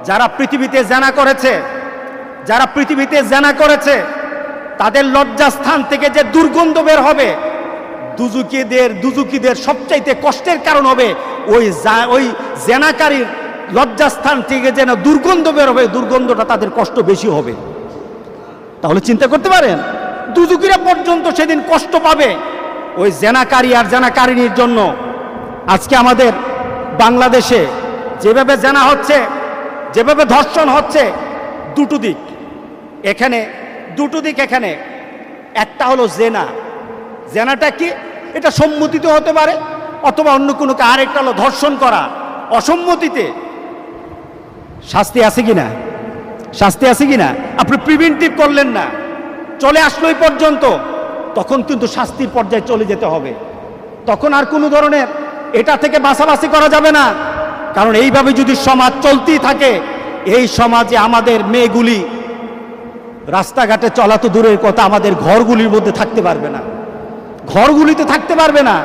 যারা পৃথিবীতে জানা করেছে তাদের লজ্জাস্থান থেকে যে দুর্গন্ধ বের হবে, দুজুকিদের সবচাইতে কষ্টের কারণ হবে ওই জেনাকারীর লজ্জাস্থান থেকে যেন দুর্গন্ধ বের হবে, দুর্গন্ধটা তাদের কষ্ট বেশি হবে। তাহলে চিন্তা করতে পারেন, দুজুকিরা পর্যন্ত সেদিন কষ্ট পাবে ওই জেনাকারী আর জেনাকারিনীর জন্য। আজকে আমাদের বাংলাদেশে যেভাবে জেনা হচ্ছে, যেভাবে ধর্ষণ হচ্ছে, দুটো দিক এখানে। একটা হলো জেনাটা কি, এটা সম্মতিতে হতে পারে অথবা অন্য কোনো, আর একটা হলো ধর্ষণ করা অসম্মতিতে। শাস্তি আছে কিনা? আপনি প্রিভেন্টিভ করলেন না, চলে আসলো এই পর্যন্ত, তখন কিন্তু শাস্তির পর্যায়ে চলে যেতে হবে। তখন আর কোনো ধরনের এটা থেকে বাছাবাছি করা যাবে না। কারণ এইভাবে যদি সমাজ চলতেই থাকে, এই সমাজে আমাদের মেয়েগুলি রাস্তাঘাটে চলা তো দূরের কথা, আমাদের ঘরগুলির মধ্যে থাকতে পারবে না, ঘরগুলিতে থাকতে পারবে না।